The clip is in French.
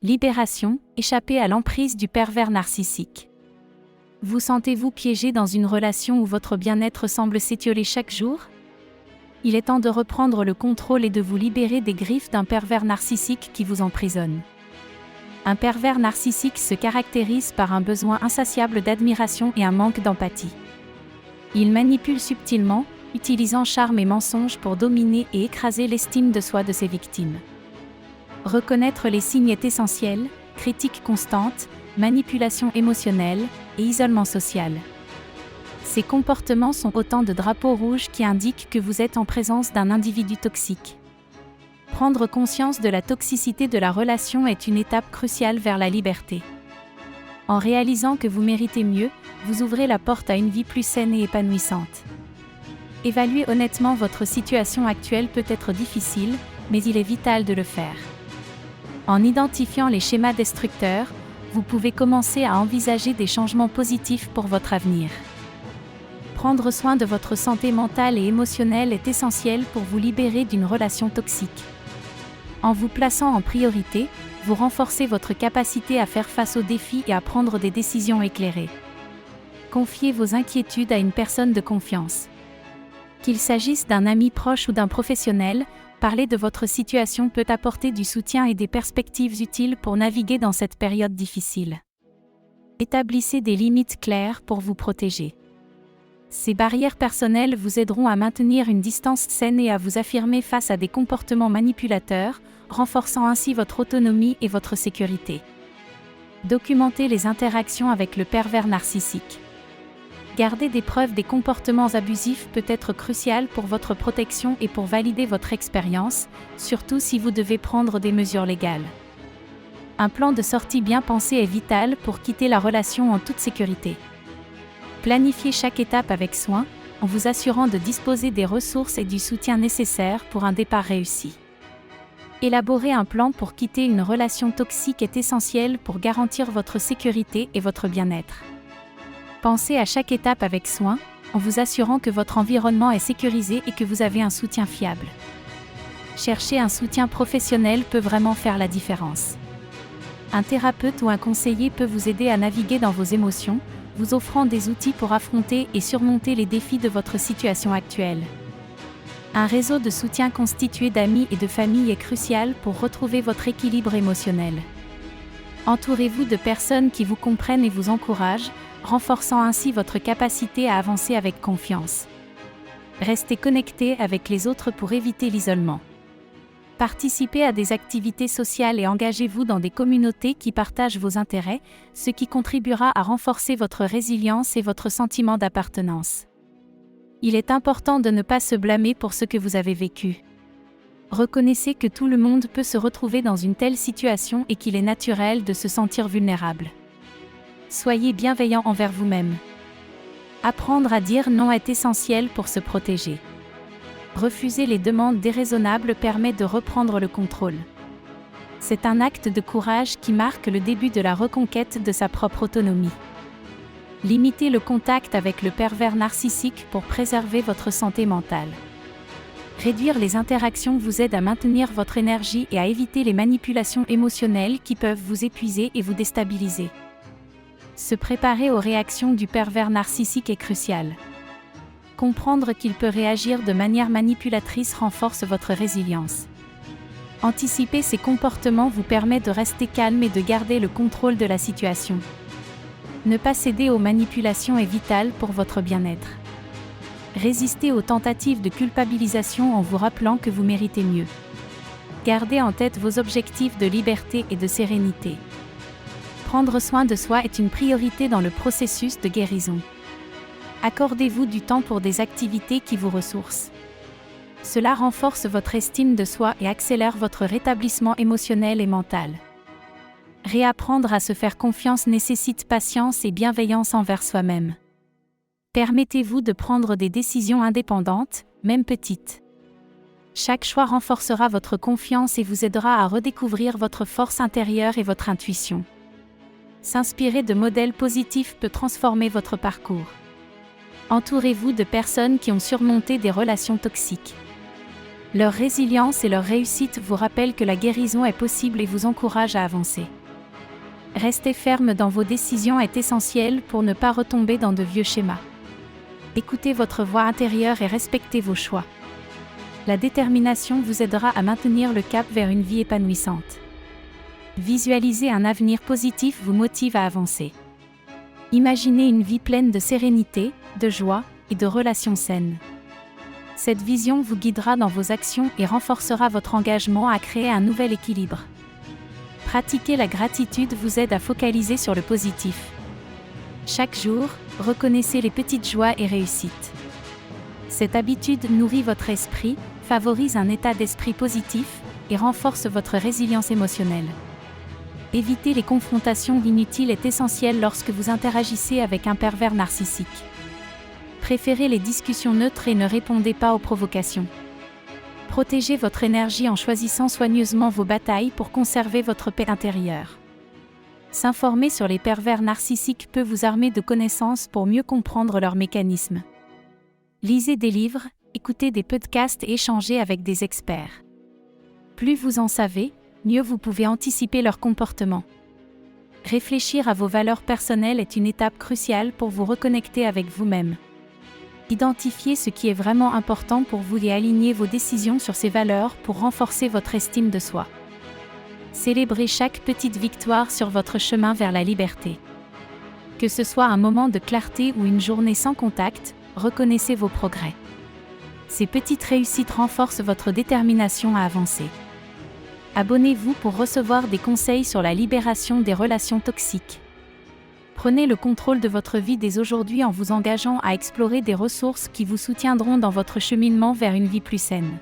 Libération, échapper à l'emprise du pervers narcissique. Vous sentez-vous piégé dans une relation où votre bien-être semble s'étioler chaque jour? Il est temps de reprendre le contrôle et de vous libérer des griffes d'un pervers narcissique qui vous emprisonne. Un pervers narcissique se caractérise par un besoin insatiable d'admiration et un manque d'empathie. Il manipule subtilement, utilisant charme et mensonges pour dominer et écraser l'estime de soi de ses victimes. Reconnaître les signes est essentiel: critique constante, manipulation émotionnelle et isolement social. Ces comportements sont autant de drapeaux rouges qui indiquent que vous êtes en présence d'un individu toxique. Prendre conscience de la toxicité de la relation est une étape cruciale vers la liberté. En réalisant que vous méritez mieux, vous ouvrez la porte à une vie plus saine et épanouissante. Évaluer honnêtement votre situation actuelle peut être difficile, mais il est vital de le faire. En identifiant les schémas destructeurs, vous pouvez commencer à envisager des changements positifs pour votre avenir. Prendre soin de votre santé mentale et émotionnelle est essentiel pour vous libérer d'une relation toxique. En vous plaçant en priorité, vous renforcez votre capacité à faire face aux défis et à prendre des décisions éclairées. Confiez vos inquiétudes à une personne de confiance. Qu'il s'agisse d'un ami proche ou d'un professionnel, parler de votre situation peut apporter du soutien et des perspectives utiles pour naviguer dans cette période difficile. Établissez des limites claires pour vous protéger. Ces barrières personnelles vous aideront à maintenir une distance saine et à vous affirmer face à des comportements manipulateurs, renforçant ainsi votre autonomie et votre sécurité. Documentez les interactions avec le pervers narcissique. Garder des preuves des comportements abusifs peut être crucial pour votre protection et pour valider votre expérience, surtout si vous devez prendre des mesures légales. Un plan de sortie bien pensé est vital pour quitter la relation en toute sécurité. Planifiez chaque étape avec soin, en vous assurant de disposer des ressources et du soutien nécessaires pour un départ réussi. Élaborer un plan pour quitter une relation toxique est essentiel pour garantir votre sécurité et votre bien-être. Pensez à chaque étape avec soin, en vous assurant que votre environnement est sécurisé et que vous avez un soutien fiable. Chercher un soutien professionnel peut vraiment faire la différence. Un thérapeute ou un conseiller peut vous aider à naviguer dans vos émotions, vous offrant des outils pour affronter et surmonter les défis de votre situation actuelle. Un réseau de soutien constitué d'amis et de famille est crucial pour retrouver votre équilibre émotionnel. Entourez-vous de personnes qui vous comprennent et vous encouragent, renforçant ainsi votre capacité à avancer avec confiance. Restez connecté avec les autres pour éviter l'isolement. Participez à des activités sociales et engagez-vous dans des communautés qui partagent vos intérêts, ce qui contribuera à renforcer votre résilience et votre sentiment d'appartenance. Il est important de ne pas se blâmer pour ce que vous avez vécu. Reconnaissez que tout le monde peut se retrouver dans une telle situation et qu'il est naturel de se sentir vulnérable. Soyez bienveillant envers vous-même. Apprendre à dire non est essentiel pour se protéger. Refuser les demandes déraisonnables permet de reprendre le contrôle. C'est un acte de courage qui marque le début de la reconquête de sa propre autonomie. Limitez le contact avec le pervers narcissique pour préserver votre santé mentale. Réduire les interactions vous aide à maintenir votre énergie et à éviter les manipulations émotionnelles qui peuvent vous épuiser et vous déstabiliser. Se préparer aux réactions du pervers narcissique est crucial. Comprendre qu'il peut réagir de manière manipulatrice renforce votre résilience. Anticiper ces comportements vous permet de rester calme et de garder le contrôle de la situation. Ne pas céder aux manipulations est vital pour votre bien-être. Résistez aux tentatives de culpabilisation en vous rappelant que vous méritez mieux. Gardez en tête vos objectifs de liberté et de sérénité. Prendre soin de soi est une priorité dans le processus de guérison. Accordez-vous du temps pour des activités qui vous ressourcent. Cela renforce votre estime de soi et accélère votre rétablissement émotionnel et mental. Réapprendre à se faire confiance nécessite patience et bienveillance envers soi-même. Permettez-vous de prendre des décisions indépendantes, même petites. Chaque choix renforcera votre confiance et vous aidera à redécouvrir votre force intérieure et votre intuition. S'inspirer de modèles positifs peut transformer votre parcours. Entourez-vous de personnes qui ont surmonté des relations toxiques. Leur résilience et leur réussite vous rappellent que la guérison est possible et vous encouragent à avancer. Rester ferme dans vos décisions est essentiel pour ne pas retomber dans de vieux schémas. Écoutez votre voix intérieure et respectez vos choix. La détermination vous aidera à maintenir le cap vers une vie épanouissante. Visualiser un avenir positif vous motive à avancer. Imaginez une vie pleine de sérénité, de joie et de relations saines. Cette vision vous guidera dans vos actions et renforcera votre engagement à créer un nouvel équilibre. Pratiquer la gratitude vous aide à focaliser sur le positif. Chaque jour, reconnaissez les petites joies et réussites. Cette habitude nourrit votre esprit, favorise un état d'esprit positif et renforce votre résilience émotionnelle. Éviter les confrontations inutiles est essentiel lorsque vous interagissez avec un pervers narcissique. Préférez les discussions neutres et ne répondez pas aux provocations. Protégez votre énergie en choisissant soigneusement vos batailles pour conserver votre paix intérieure. S'informer sur les pervers narcissiques peut vous armer de connaissances pour mieux comprendre leurs mécanismes. Lisez des livres, écoutez des podcasts et échangez avec des experts. Plus vous en savez, mieux vous pouvez anticiper leur comportement. Réfléchir à vos valeurs personnelles est une étape cruciale pour vous reconnecter avec vous-même. Identifiez ce qui est vraiment important pour vous et alignez vos décisions sur ces valeurs pour renforcer votre estime de soi. Célébrez chaque petite victoire sur votre chemin vers la liberté. Que ce soit un moment de clarté ou une journée sans contact, reconnaissez vos progrès. Ces petites réussites renforcent votre détermination à avancer. Abonnez-vous pour recevoir des conseils sur la libération des relations toxiques. Prenez le contrôle de votre vie dès aujourd'hui en vous engageant à explorer des ressources qui vous soutiendront dans votre cheminement vers une vie plus saine.